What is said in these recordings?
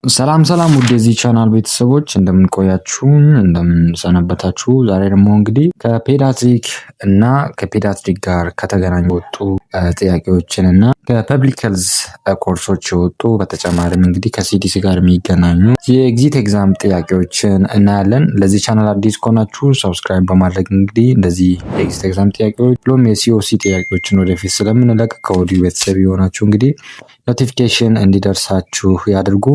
ሰላም ውድ የዚህ ቻናል ቤተሰቦች እንደምን ቆያችሁ፣ እንደምን ሰነበታችሁ። ዛሬ ደግሞ እንግዲህ ከፔዲያትሪክ እና ከፔዲያትሪክ ጋር ከተገናኙ የወጡ ጥያቄዎችን እና ከፐብሊክ ሄልዝ ኮርሶች የወጡ በተጨማሪም እንግዲህ ከሲዲሲ ጋር የሚገናኙ የኤግዚት ኤግዛም ጥያቄዎችን እናያለን። ለዚህ ቻናል አዲስ ከሆናችሁ ሰብስክራይብ በማድረግ እንግዲህ እንደዚህ የኤግዚት ኤግዛም ጥያቄዎች ብሎም የሲኦሲ ጥያቄዎችን ወደፊት ስለምንለቅ ከወዲሁ ቤተሰብ የሆናችሁ እንግዲህ ኖቲፊኬሽን እንዲደርሳችሁ ያድርጉ።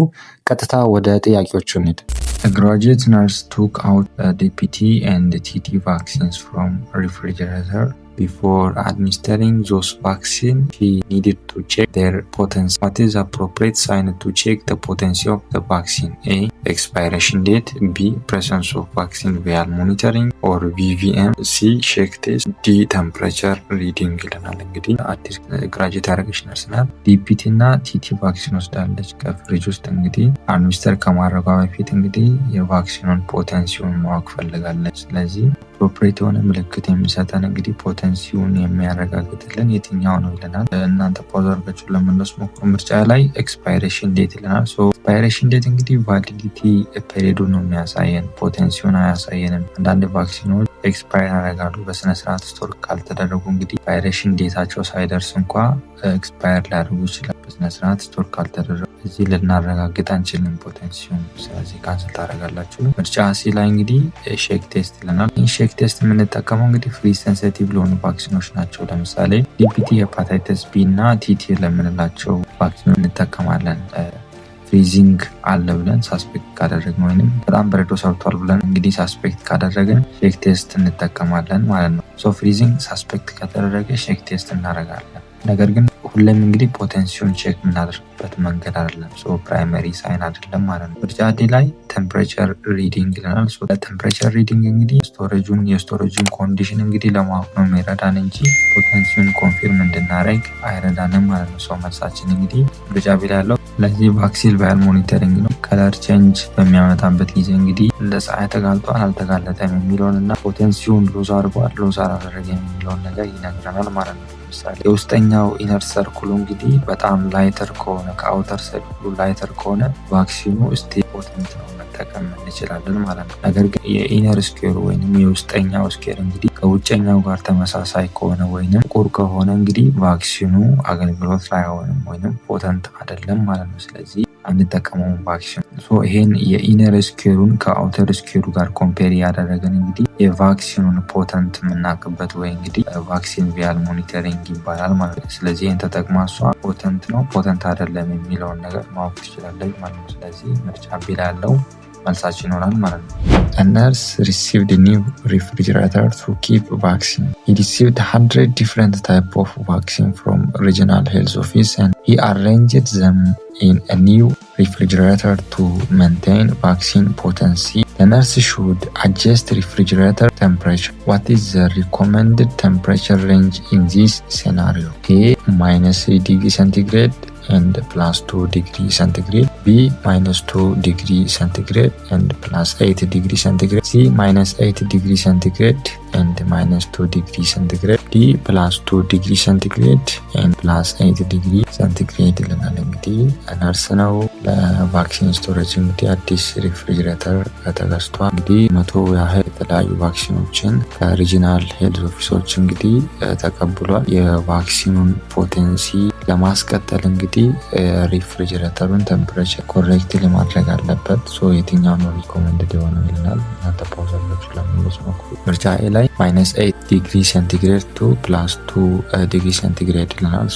ቀጥታ ወደ ጥያቄዎቹ እንሂድ። A graduate nurse took out DPT and TT vaccines from refrigerator. Before administering those vaccines, she needed to check their potency. What is the appropriate sign to check the potency of the vaccine? A. Expiration date. B. Presence of vaccine vial monitoring or VVM. C. Shake test. D. Temperature reading ይለናል። እንግዲህ አዲስ ግራጁዌት ያደረገች ነርስ ናት። ዲፒቲ እና ቲቲ ቫክሲን ወስዳለች ከፍሪጅ ውስጥ። እንግዲህ አድሚኒስተር ከማድረጓ በፊት እንግዲህ የቫክሲኑን ፖቴንሲውን ማወቅ ፈልጋለች። ስለዚህ አፕሮፕሪየት የሆነ ምልክት የሚሰጠን እንግዲህ ፖቴንሲውን የሚያረጋግጥልን የትኛው ነው ይለናል። እናንተ ፖዝ አድርጋችሁ ለመለስ ሞክሩ። ምርጫ ላይ ኤክስፓይሬሽን ዴት ይለናል። ኤክስፓይሬሽን ዴት እንግዲህ ቫሊዲቲ ፔሪዱ ነው የሚያሳየን፣ ፖቴንሲውን አያሳየንም። አንዳንድ ቫክሲኖች ኤክስፓየር ያደርጋሉ በስነስርዓት ስቶር ካልተደረጉ። እንግዲህ ኤክስፓይሬሽን ዴታቸው ሳይደርስ እንኳ ኤክስፓየር ሊያደርጉ ይችላል በስነስርዓት ስቶር ካልተደረጉ። እዚህ ልናረጋግጥ አንችልም ፖቴንሲውን። ስለዚህ ካንስል ታደርጋላችሁ። ምርጫ ሲ ላይ እንግዲህ ሼክ ቴስት ይለናል። ሼክ ቴስት የምንጠቀመው እንግዲህ ፍሪ ሴንሲቲቭ ለሆኑ ቫክሲኖች ናቸው። ለምሳሌ ዲፒቲ፣ ሄፓታይተስ ቢ እና ቲቲ ለምንላቸው ቫክሲኖች እንጠቀማለን። ፍሪዚንግ አለ ብለን ሳስፔክት ካደረግን ወይም በጣም በረዶ ሰርቷል ብለን እንግዲህ ሳስፔክት ካደረግን ሼክ ቴስት እንጠቀማለን ማለት ነው። ፍሪዚንግ ሳስፔክት ከተደረገ ሼክ ቴስት እናደርጋለን። ነገር ግን ሁሌም እንግዲህ ፖቴንሲውን ቼክ የምናደርግበት መንገድ አይደለም። ፕራይመሪ ሳይን አይደለም ማለት ነው። ምርጫ ዲ ላይ ቴምፕሬቸር ሪዲንግ ይለናል። ቴምፕሬቸር ሪዲንግ እንግዲህ የስቶሬጁን ኮንዲሽን እንግዲህ ለማወቅ ነው የሚረዳን እንጂ ፖቴንሲውን ኮንፊርም እንድናደርግ አይረዳንም ማለት ነው። መልሳችን እንግዲህ ምርጫ ቢ ላይ ያለው ለዚህ ቫክሲን ቫይል ሞኒተሪንግ ነው። ከለር ቼንጅ በሚያመጣበት ጊዜ እንግዲህ ለፀሐይ ተጋልጧል አልተጋለጠም የሚለውን እና ፖቴንሲውን ሎዝ አድርጓል ሎዝ አላደረገም የሚለውን ነገር ይነግረናል ማለት ነው። ለምሳሌ የውስጠኛው ኢነር ሰርክሉ እንግዲህ በጣም ላይተር ከሆነ ከአውተር ሰርክሉ ላይተር ከሆነ ቫክሲኑ ስቴ ፖተንት ነው መጠቀም እንችላለን ማለት ነው። ነገር ግን የኢነር ስኩዌር ወይንም የውስጠኛው ስኩዌር እንግዲህ ከውጨኛው ጋር ተመሳሳይ ከሆነ ወይንም ጥቁር ከሆነ እንግዲህ ቫክሲኑ አገልግሎት ላይ አይሆንም ወይንም ፖተንት አይደለም ማለት ነው። ስለዚህ አንጠቀመውም ቫክሲን። ይሄን የኢነር ስኩዌሩን ከአውተር ስኩዌሩ ጋር ኮምፔር ያደረገን እንግዲህ የቫክሲኑን ፖተንት የምናውቅበት ወይ እንግዲህ ቫክሲን ቪያል ሞኒተሪንግ ይባላል ማለት ነው። ስለዚህ ይህን ተጠቅማ እሷ ፖተንት ነው ፖተንት አይደለም የሚለውን ነገር ማወቅ ትችላለች ማለት ነው። ስለዚህ ምርጫ ቢ ላይ ያለው መልሳችን ይሆናል ማለት ነው። A nurse received a new refrigerator to keep vaccine. He received 100 different type of vaccine from regional health office and he arranged them in a new refrigerator to maintain vaccine potency. The nurse should adjust refrigerator temperature. What is the recommended temperature range in this scenario? A. -3 degree centigrade and +2 degree centigrade. B. -2 degree centigrade and +8 degree centigrade. C. -8 degree centigrade and -2 degree centigrade. D. +2 degree centigrade and +8 degree centigrade ይለናል። እንግዲህ ነርስ ነው ለቫክሲን ስቶሬጅ እንግዲህ አዲስ ሪፍሪጅሬተር ተገዝቷል። እንግዲህ 100 ያህል የተለያዩ ቫክሲኖችን ከሪጂናል ሄልዝ ኦፊሶች እንግዲህ ተቀብሏል። የቫክሲኑን ፖቴንሲ ለማስቀጠል እንግዲህ ሪፍሪጅሬተሩን ቴምፕሬቸር ኮሬክት ለማድረግ አለበት። የትኛው ነው ሪኮመንድድ የሆነው ይለናል። እናንተ ፓውዘሮች ለመለስ ሞክሩ። ምርጫ ኤ ላይ -8 ዲግሪ ሴንቲግሬድ ቱ +2 ዲግሪ ሴንቲግሬድ ይለናል።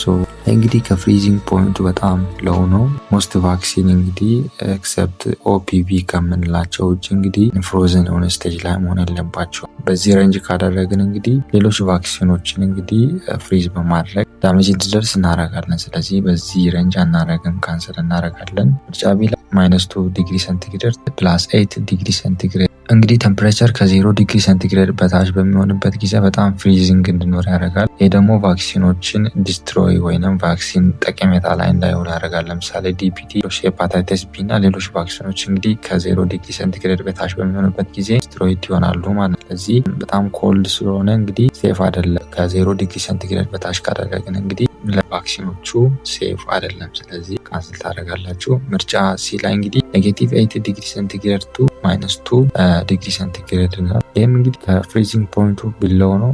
እንግዲህ ከፍሪዚንግ ፖይንቱ በጣም ሎው ነው። ሞስት ቫክሲን እንግዲህ ኤክሰፕት ኦፒቪ ከምንላቸው ውጭ እንግዲህ ፍሮዝን የሆነ ስቴጅ ላይ መሆን የለባቸው። በዚህ ሬንጅ ካደረግን እንግዲህ ሌሎች ቫክሲኖችን እንግዲህ ፍሪዝ በማድረግ ዳሜጅ እንዲደርስ እናደርጋለን። ስለዚህ በዚህ ሬንጅ አናደርግም፣ ካንሰል እናደርጋለን። ምርጫ ቢ ላይ -2 ዲግሪ ሴንቲግሬድ +8 ዲግሪ ሴንቲግሬድ እንግዲህ ቴምፕሬቸር ከ0 ዲግሪ ሴንቲግሬድ በታች በሚሆንበት ጊዜ በጣም ፍሪዚንግ እንዲኖር ያደርጋል። ይህ ደግሞ ቫክሲኖችን ዲስትሮይ ወይም ቫክሲን ጠቀሜታ ላይ እንዳይውል ያደርጋል። ለምሳሌ ዲፒቲ፣ ሄፓታይተስ ቢ እና ሌሎች ቫክሲኖች እንግዲህ ከ0 ዲግሪ ሴንቲግሬድ በታች በሚሆንበት ጊዜ ዲስትሮይድ ይሆናሉ ማለት ነው። ስለዚህ በጣም ኮልድ ስለሆነ እንግዲህ ሴፍ አይደለም። ከ0 ዲግሪ ሴንቲግሬድ በታች ካደረግን እንግዲህ ለቫክሲኖቹ ሴፍ አይደለም። ስለዚህ ካንስል ታደርጋላችሁ። ምርጫ ሲ ላይ እንግዲህ ኔጌቲቭ 8 ዲግሪ ሴንቲግሬድ ቱ -2 ዲግሪ ሴንቲግሬድ ነው። ይህም እንግዲህ ከፍሪዚንግ ፖይንቱ ቢለው ነው።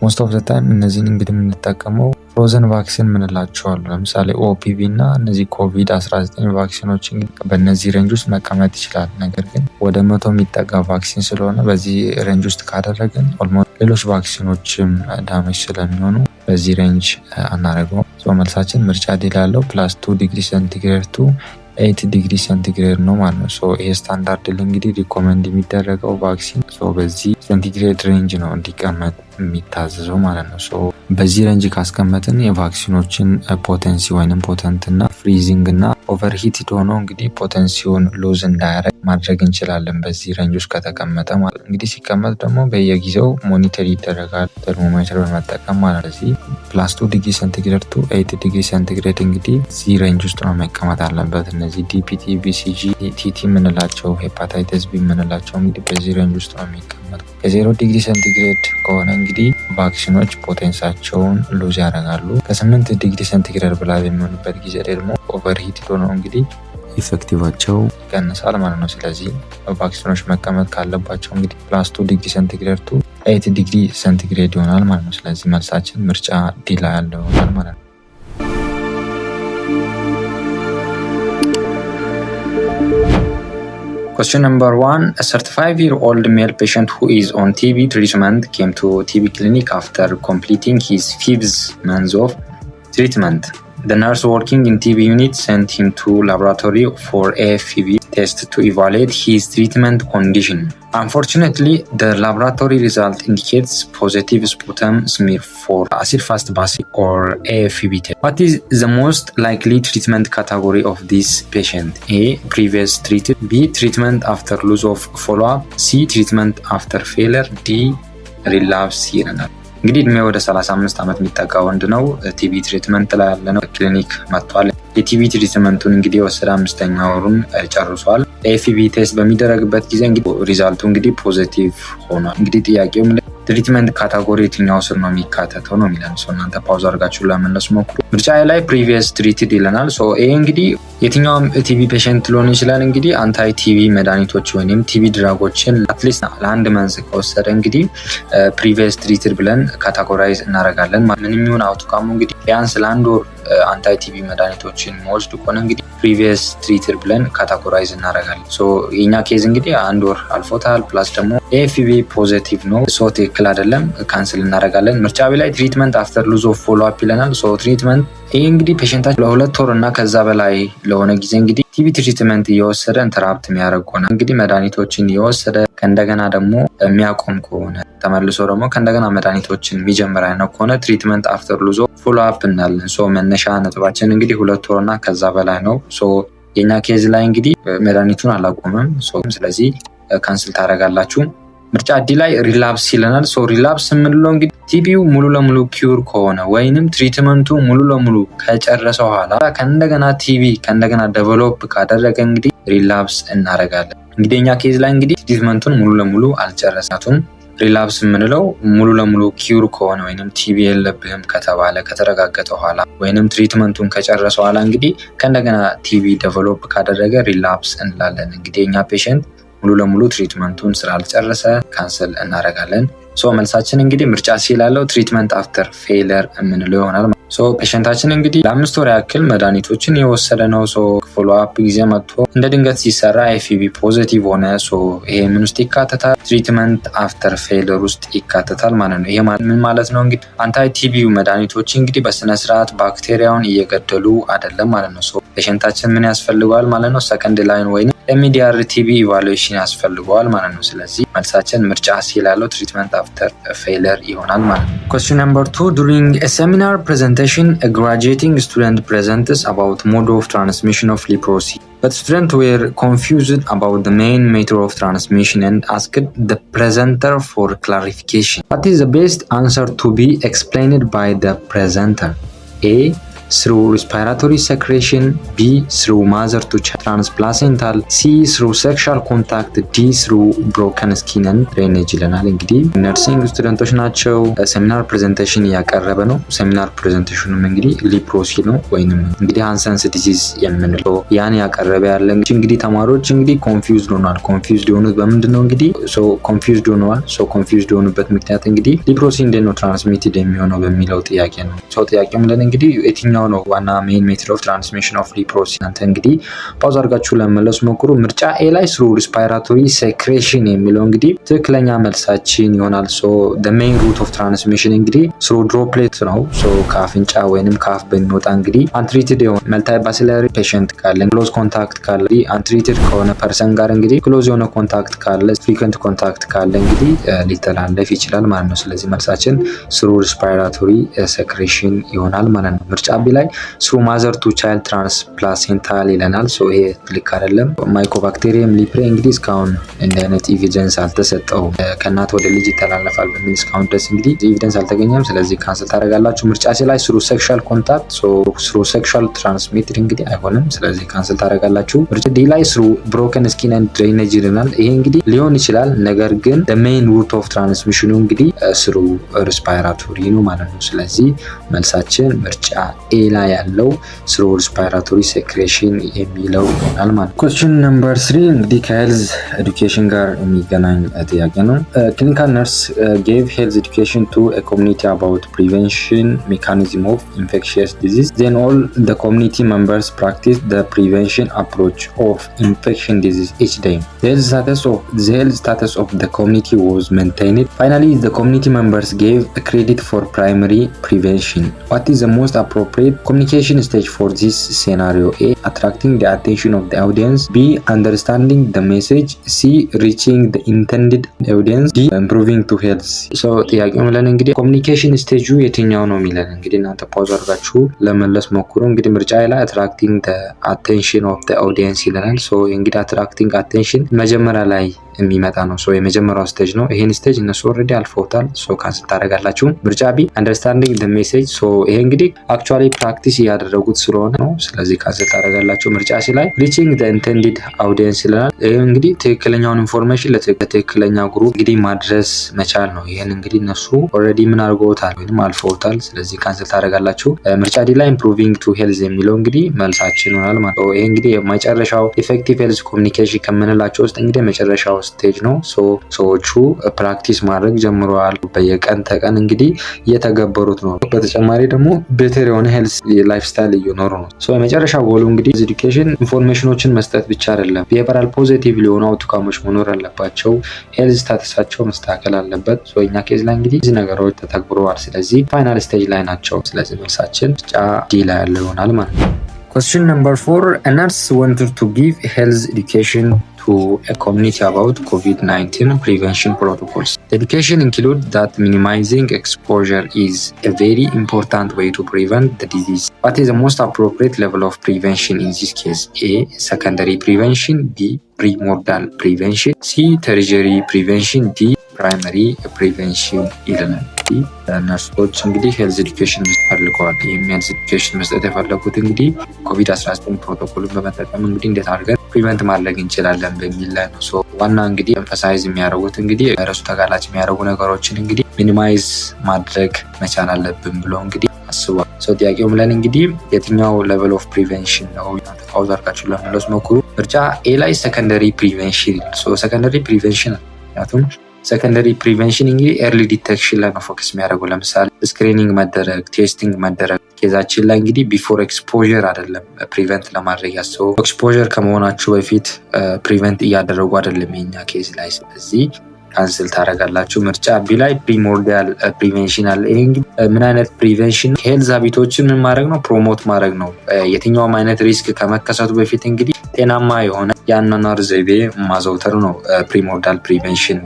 ሞስት ኦፍ ዘ ታይም እነዚህን እንግዲህ የምንጠቀመው ፍሮዘን ቫክሲን ምንላቸዋሉ። ለምሳሌ ኦፒቪ እና እነዚህ ኮቪድ-19 ቫክሲኖች እንግዲህ በእነዚህ ሬንጅ ውስጥ መቀመጥ ይችላል። ነገር ግን ወደ 100 የሚጠጋ ቫክሲን ስለሆነ በዚህ ሬንጅ ውስጥ ካደረግን ኦልሞስት ሌሎች ቫክሲኖችም ዳሜጅ ስለሚሆኑ በዚህ ሬንጅ አናደርገውም። መልሳችን ምርጫ ዲ ላለው +2 ዲግሪ ሴንቲግሬድ ቱ 8 ዲግሪ ሴንቲግሬድ ነው ማለት ነው። ይሄ ስታንዳርድ እንግዲህ ሪኮመንድ የሚደረገው ቫክሲን በዚህ ሴንቲግሬድ ሬንጅ ነው እንዲቀመጥ የሚታዘዘው ማለት ነው። በዚህ ሬንጅ ካስቀመጥን የቫክሲኖችን ፖቴንሲ ወይንም ፖተንት እና ፍሪዚንግ እና ኦቨርሂትድ ሆኖ እንግዲህ ፖቴንሲውን ሉዝ እንዳያደርግ ማድረግ እንችላለን። በዚህ ሬንጅ ውስጥ ከተቀመጠ ማለት እንግዲህ ሲቀመጥ ደግሞ በየጊዜው ሞኒተር ይደረጋል ተርሞሜትር በመጠቀም ማለት ነው። እዚህ +2 ዲግሪ ሴንቲግሬድ ቱ 8 ዲግሪ ሴንቲግሬድ እንግዲህ እዚህ ሬንጅ ውስጥ ነው መቀመጥ አለበት። እነዚህ ዲፒቲ፣ ቢሲጂ፣ ቲቲ የምንላቸው ሄፓታይተስ ቢ የምንላቸው እንግዲህ በዚህ ሬንጅ ውስጥ ነው የሚቀመጡ። ከ0 ዲግሪ ሴንቲግሬድ ከሆነ እንግዲህ ቫክሲኖች ፖቴንሳቸውን ሉዝ ያደርጋሉ። ከ8 ዲግሪ ሴንቲግሬድ በላይ በሚሆኑበት ጊዜ ደግሞ ኦቨርሂት ሆነው እንግዲህ ኢፌክቲቫቸው ይቀንሳል ማለት ነው። ስለዚህ ቫክሲኖች መቀመጥ ካለባቸው እንግዲህ +2 ዲግሪ ሴንቲግሬድ ቱ 8 ዲግሪ ሴንቲግሬድ ይሆናል ማለት ነው። ስለዚህ መልሳችን ምርጫ ዲ ላይ ያለው ይሆናል ማለት ነው። Question number 1. A 35-year-old male patient who is on TB treatment came to TB clinic after completing his 5th month of treatment. The nurse working in TB unit sent him to laboratory for AFPV test to evaluate his treatment condition. Unfortunately, the laboratory result indicates positive sputum smear for acid-fast basic or AFPV test. What is the most likely treatment category of this patient? A. Previous treated. B. Treatment after loss of follow-up. C. Treatment after failure. D. relapse ይለናል። እንግዲህ እድሜ ወደ 35 ዓመት የሚጠጋ ወንድ ነው። ቲቢ ትሪትመንት ላይ ያለ ነው። ክሊኒክ መጥቷል። የቲቢ ትሪትመንቱን እንግዲህ ወሰደ 5ኛ ወሩን ጨርሷል። ኤፍፒቪ ቴስት በሚደረግበት ጊዜ እንግዲህ ሪዛልቱ እንግዲህ ፖዚቲቭ ሆኗል። እንግዲህ ጥያቄው ትሪትመንት ካታጎሪ የትኛው ስር ነው የሚካተተው ነው የሚለን። እናንተ ፓውዝ አድርጋችሁ ለመለስ ሞክሩ። ምርጫ ላይ ፕሪቪየስ ትሪትድ ይለናል። ይሄ እንግዲህ የትኛውም ቲቢ ፔሸንት ሊሆን ይችላል። እንግዲህ አንታይ ቲቢ መድኃኒቶች ወይም ቲቢ ድራጎችን አትሊስት ለአንድ መንዝ ከወሰደ እንግዲህ ፕሪቪየስ ትሪትድ ብለን ካታጎራይዝ እናደርጋለን። ምንም ይሁን አውትካሙ እንግዲህ ቢያንስ ለአንድ ወር አንታይ ቲቢ መድኃኒቶችን መወስድ ከሆነ እንግዲህ ፕሪቪየስ ትሪትድ ብለን ካታጎራይዝ እናደርጋለን። የኛ ኬዝ እንግዲህ አንድ ወር አልፎታል። ፕላስ ደግሞ ኤፍፒቪ ፖዚቲቭ ነው። ትክክል አይደለም፣ ካንስል እናደርጋለን። ምርጫ ላይ ትሪትመንት አፍተር ሉዝ ኦፍ ፎሎ አፕ ይለናል። ትሪትመንት ይህ እንግዲህ ፔሸንታችን ለ2 ወር እና ከዛ በላይ ለሆነ ጊዜ እንግዲህ ቲቢ ትሪትመንት እየወሰደ ኢንተራፕት የሚያደርግ ከሆነ እንግዲህ መድኃኒቶችን እየወሰደ ከእንደገና ደግሞ የሚያቆም ከሆነ ተመልሶ ደግሞ ከእንደገና መድኃኒቶችን የሚጀምር አይነት ከሆነ ትሪትመንት አፍተር ሉዝ ኦፍ ፎሎ አፕ እናለን። መነሻ ነጥባችን እንግዲህ 2 ወር እና ከዛ በላይ ነው። የኛ ኬዝ ላይ እንግዲህ መድኃኒቱን አላቆምም። ስለዚህ ካንስል ታደርጋላችሁ። ምርጫ ዲ ላይ ሪላፕስ ይለናል። ሪላፕስ የምንለው እንግዲህ ቲቢው ሙሉ ለሙሉ ኪውር ከሆነ ወይንም ትሪትመንቱ ሙሉ ለሙሉ ከጨረሰ በኋላ ከእንደገና ቲቢ ከእንደገና ዴቨሎፕ ካደረገ እንግዲህ ሪላፕስ እናደርጋለን። እንግዲህ እኛ ኬዝ ላይ እንግዲህ ትሪትመንቱን ሙሉ ለሙሉ አልጨረሳቱም። ሪላፕስ የምንለው ሙሉ ለሙሉ ኪውር ከሆነ ወይንም ቲቢ የለብህም ከተባለ ከተረጋገጠ በኋላ ወይንም ትሪትመንቱን ከጨረሰ በኋላ እንግዲህ ከእንደገና ቲቢ ዴቨሎፕ ካደረገ ሪላፕስ እንላለን። እንግዲህ እኛ ፔሸንት ሙሉ ለሙሉ ትሪትመንቱን ስላልጨረሰ ካንሰል እናደርጋለን። መልሳችን እንግዲህ ምርጫ ሲ ላለው ትሪትመንት አፍተር ፌለር የምንለው ይሆናል። ፔሸንታችን እንግዲህ ለ5 ወር ያክል መድኃኒቶችን የወሰደ ነው። ፎሎ አፕ ጊዜ መጥቶ እንደ ድንገት ሲሰራ ኤፍፒቪ ፖዚቲቭ ሆነ። ይሄ ምን ውስጥ ይካተታል? ትሪትመንት አፍተር ፌለር ውስጥ ይካተታል ማለት ነው። ይሄ ምን ማለት ነው? እንግዲህ አንታይ ቲቢው መድኃኒቶች እንግዲህ በስነ ስርዓት ባክቴሪያውን እየገደሉ አይደለም ማለት ነው። ፔሸንታችን ምን ያስፈልገዋል ማለት ነው? ሰከንድ ላይን ወይም ኤምዲአር ቲቢ ኢቫሉዌሽን ያስፈልገዋል ማለት ነው። ስለዚህ መልሳችን ምርጫ ሲ ላለው ትሪትመንት አፍተር ፌለር ይሆናል ማለት ነው። Question number 2. During a seminar presentation, a graduating student presents about mode of transmission of leprosy. But students were confused about the main method of transmission and asked the presenter for clarification. What is the best answer to be explained by the presenter? A. ስሩ ሪስፓይራቶሪ ሴክሬሽን፣ ቢ ስሩ ማዘር ቱ ቻይልድ ፕላሴንታል፣ ሲ ስሩ ሴክሹዋል ኮንታክት፣ ዲ ስሩ ብሮከን ስኪን ኤንድ ድሬኔጅ ይለናል። እንግዲህ ነርሲንግ ስቱደንቶች ናቸው። ሴሚናር ፕሬዘንቴሽን እያቀረበ ነው። ሴሚናር ፕሬዘንቴሽኑም እንግዲህ ሊፕሮሲ ነው ወይንም እንግዲህ ሃንሰንስ ዲዚዝ የምንለው ያን ያቀረበ ያለ እንግዲህ ተማሪዎች እንግዲህ ኮንፊውዝድ ሆኗል። ኮንፊውዝድ የሆኑት በምንድን ነው? እንግዲህ ኮንፊውዝድ ሆነዋል። ኮንፊውዝድ የሆኑበት ምክንያት እንግዲህ ሊፕሮሲ እንዴት ነው ትራንስሚትድ የሚሆነው በሚለው ጥያቄ ነው። ጥያቄው ምለን እንግዲህ የትኛው ነው ዋና ሜን ሜትድ ኦፍ ትራንስሚሽን ኦፍ ሊፕሮሲ? እናንተ እንግዲህ ፓውዝ አድርጋችሁ ለመመለስ ሞክሩ። ምርጫ ኤ ላይ ስሩ ሪስፓይራቶሪ ሴክሬሽን የሚለው እንግዲህ ትክክለኛ መልሳችን ይሆናል። ሜን ሩት ኦፍ ትራንስሚሽን እንግዲህ ስሩ ድሮፕሌት ነው። ከአፍንጫ ወይንም ከአፍ በሚወጣ እንግዲህ አንትሪትድ የሆነ መልታይ ባሲላሪ ፔሸንት ካለ ክሎዝ ኮንታክት ካለ አንትሪትድ ከሆነ ፐርሰን ጋር እንግዲህ ክሎዝ የሆነ ኮንታክት ካለ ፍሪኩዌንት ኮንታክት ካለ እንግዲህ ሊተላለፍ ይችላል ማለት ነው። ስለዚህ መልሳችን ስሩ ሪስፓይራቶሪ ሴክሬሽን ይሆናል ማለት ነው። ምርጫ ቢ ላይ ስሩ ማዘር ቱ ቻይልድ ትራንስፕላሴንታል ይለናል። ይሄ ልክ አይደለም። ማይኮባክቴሪየም ሊፕሬ እንግዲህ እስካሁን እንደ አይነት ኤቪደንስ አልተሰጠውም። ከእናት ወደ ልጅ ይተላለፋል በሚል እስካሁን ድረስ እንግዲህ ኤቪደንስ አልተገኘም። ስለዚህ ካንስል ታደርጋላችሁ። ምርጫ ሲ ላይ ስሩ ሴክሹዋል ኮንታክት፣ ስሩ ሴክሹዋል ትራንስሚትድ እንግዲህ አይሆንም። ስለዚህ ካንስል ታደርጋላችሁ። ምርጫ ዲ ላይ ስሩ ብሮከን ስኪን ኤንድ ድሬኔጅ ይለናል። ይሄ እንግዲህ ሊሆን ይችላል፣ ነገር ግን ሜን ሩት ኦፍ ትራንስሚሽኑ እንግዲህ ስሩ ሪስፓይራቶሪ ነው ማለት ነው። ስለዚህ መልሳችን ምርጫ ኤ ላይ ያለው ስሩ ሪስፓይራቶሪ ሴክሬሽን የሚለው ይሆናል ማለት ነው። ኩዌስችን ነምበር 3 እንግዲህ ከሄልዝ ኤዱኬሽን ጋር የሚገናኝ ጥያቄ ነው። ክሊኒካል ነርስ ጌቭ ሄልዝ ኤዱኬሽን ቱ ኤ ኮሚኒቲ አባውት ፕሪቨንሽን ሜካኒዝም ኦፍ ኢንፌክሽየስ ዲዚዝ ዜን ኦል ዘ ኮሚኒቲ ሜምበርስ ፕራክቲስ ዘ ፕሪቨንሽን አፕሮች ኦፍ ኢንፌክሽን ዲዚዝ ኢች ዴይ ዘ ሄልዝ ስታተስ ኦፍ ዘ ኮሚኒቲ ዋዝ ሜንቴይንድ ፋይናሊ ዘ ኮሚኒቲ ሜምበርስ ጌቭ ክሬዲት ፎር ፕራይመሪ prevention. What is the most appropriate communication stage for this scenario? A. Attracting the attention of the audience. B. Understanding the message. C. Reaching the intended audience. D. Improving to health. ጥያቄው ምለን እንግዲህ ኮሚኒኬሽን ስቴጁ የትኛው ነው የሚለን እንግዲህ እናንተ ፓውዝ አድርጋችሁ ለመለስ ሞክሩ። እንግዲህ ምርጫ ላይ attracting the attention of the audience ይለናል። እንግዲህ attracting attention መጀመሪያ ላይ የሚመጣ ነው። የመጀመሪያው ስቴጅ ነው። ይሄን ስቴጅ እነሱ ኦልሬዲ አልፈውታል። ካንስል ታደርጋላችሁ። ምርጫ ቢ አንደርስታንዲንግ ዘ ሜሴጅ። ይሄ እንግዲህ አክቹአሊ ፕራክቲስ እያደረጉት ስለሆነ ነው። ስለዚህ ካንስል ታደርጋላችሁ። ምርጫ ሲ ላይ ሪቺንግ ዘ ኢንቴንድድ አውዲየንስ ይለናል። ይሄ እንግዲህ ትክክለኛውን ኢንፎርሜሽን ለትክክለኛ ግሩፕ እንግዲህ ማድረስ መቻል ነው። ይሄን እንግዲህ እነሱ ኦልሬዲ ምን አድርገውታል ወይም አልፈውታል። ስለዚህ ካንስል ታደርጋላችሁ። ምርጫ ዲ ላይ ኢምፕሩቪንግ ቱ ሄልዝ የሚለው እንግዲህ መልሳችን ይሆናል ማለት ነው። ይሄ እንግዲህ የመጨረሻው ኢፌክቲቭ ሄልዝ ኮሚኒኬሽን ከምንላቸው ውስጥ እንግዲህ የመጨረሻው ስቴጅ ነው። ሰዎቹ ፕራክቲስ ማድረግ ጀምረዋል። በየቀን ተቀን እንግዲህ እየተገበሩት ነው። በተጨማሪ ደግሞ ቤተር የሆነ ሄልዝ ላይፍ ስታይል እየኖሩ ነው። የመጨረሻ ጎሉ እንግዲህ ኤዱኬሽን ኢንፎርሜሽኖችን መስጠት ብቻ አይደለም። ቢሄቨራል ፖዚቲቭ ሊሆኑ አውትካሞች መኖር አለባቸው። ሄልዝ ስታተሳቸው መስተካከል አለበት። እኛ ኬዝ ላይ እንግዲህ እዚህ ነገሮች ተተግብረዋል። ስለዚህ ፋይናል ስቴጅ ላይ ናቸው። ስለዚህ መልሳችን ምርጫ ዲ ላይ ያለው ይሆናል ማለት ነው። Question number 4. A nurse wanted to give health education to a community about COVID-19 prevention protocols. The education includes that minimizing exposure is a very important way to prevent the disease. What is the most appropriate level of prevention in this case? A. Secondary prevention. B. Primordial prevention. C. Tertiary prevention. D. Primary prevention ይለናል። ነርሶች እንግዲህ ሄልዝ ኤዱኬሽን ፈልገዋል። ሄልዝ ኤዱኬሽን መስጠት የፈለጉት እንግዲህ ኮቪድ-19 ፕሮቶኮልን በመጠቀም እንግዲህ እንዴት አድርገን ፕሪቨንት ማድረግ እንችላለን በሚል ላይ ነው። ዋና እንግዲህ ኤምፋሳይዝ የሚያደርጉት እንግዲህ ቫይረሱ ተጋላጭ የሚያደርጉ ነገሮችን እንግዲህ ሚኒማይዝ ማድረግ መቻል አለብን ብሎ እንግዲህ አስቧል። ጥያቄው ምለን እንግዲህ የትኛው ሌቨል ኦፍ ፕሪቨንሽን ነው? ፓውዝ አድርጋችሁ ለመለስ ሞክሩ። ምርጫ ኤ ላይ ሰከንደሪ ፕሪቨንሽን። ሰከንደሪ ፕሪቨንሽን ምክንያቱም ሰከንደሪ ፕሪቨንሽን እንግዲህ ኤርሊ ዲቴክሽን ላይ ነው ፎከስ የሚያደርጉ። ለምሳሌ ስክሪኒንግ መደረግ፣ ቴስቲንግ መደረግ። ኬዛችን ላይ እንግዲህ ቢፎር ኤክስፖዠር አይደለም ፕሪቨንት ለማድረግ ያስበው። ኤክስፖዠር ከመሆናችሁ በፊት ፕሪቨንት እያደረጉ አይደለም የኛ ኬዝ ላይ። ስለዚህ ካንስል ታደርጋላችሁ። ምርጫ ቢ ላይ ፕሪሞርዲያል ፕሪቬንሽን አለ። ይሄ እንግዲህ ምን አይነት ፕሪቬንሽን? ሄልዝ ሃቢቶችን ምን ማድረግ ነው? ፕሮሞት ማድረግ ነው። የትኛውም አይነት ሪስክ ከመከሰቱ በፊት እንግዲህ ጤናማ የሆነ የአኗኗር ዘይቤ ማዘውተር ነው ፕሪሞርዲያል ፕሪቬንሽን።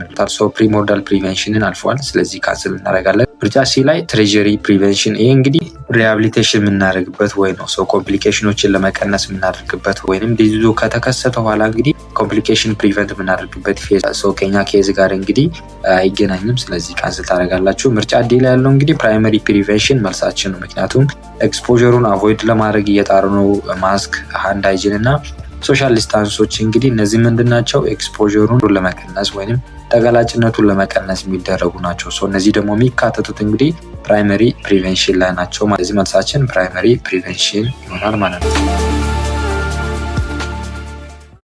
ፕሪሞርዲያል ፕሪቬንሽንን አልፏል። ስለዚህ ካንስል እናደርጋለን። ምርጫ ሲ ላይ ትሬዠሪ ፕሪቬንሽን። ይሄ እንግዲህ ሪሃቢሊቴሽን የምናደርግበት ወይ ነው። ኮምፕሊኬሽኖችን ለመቀነስ የምናደርግበት ወይንም ዲዚዙ ከተከሰተ በኋላ እንግዲህ ኮምፕሊኬሽን ፕሪቨንት የምናደርግበት ፌዝ ከኛ ኬዝ ጋር እንግዲህ አይገናኝም። ስለዚህ ካንስል ታደርጋላችሁ። ምርጫ ዲ ላይ ያለው እንግዲህ ፕራይመሪ ፕሪቬንሽን መልሳችን ነው። ምክንያቱም ኤክስፖዠሩን አቮይድ ለማድረግ እየጣሩ ነው። ማስክ፣ ሃንድ ሃይጂን እና ሶሻል ዲስታንሶች እንግዲህ እነዚህ ምንድናቸው? ኤክስፖዠሩን ለመቀነስ ወይንም ተጋላጭነቱን ለመቀነስ የሚደረጉ ናቸው። እነዚህ ደግሞ የሚካተቱት እንግዲህ ፕራይመሪ ፕሪቬንሽን ላይ ናቸው። ስለዚህ መልሳችን ፕራይመሪ ፕሪቬንሽን ይሆናል ማለት ነው።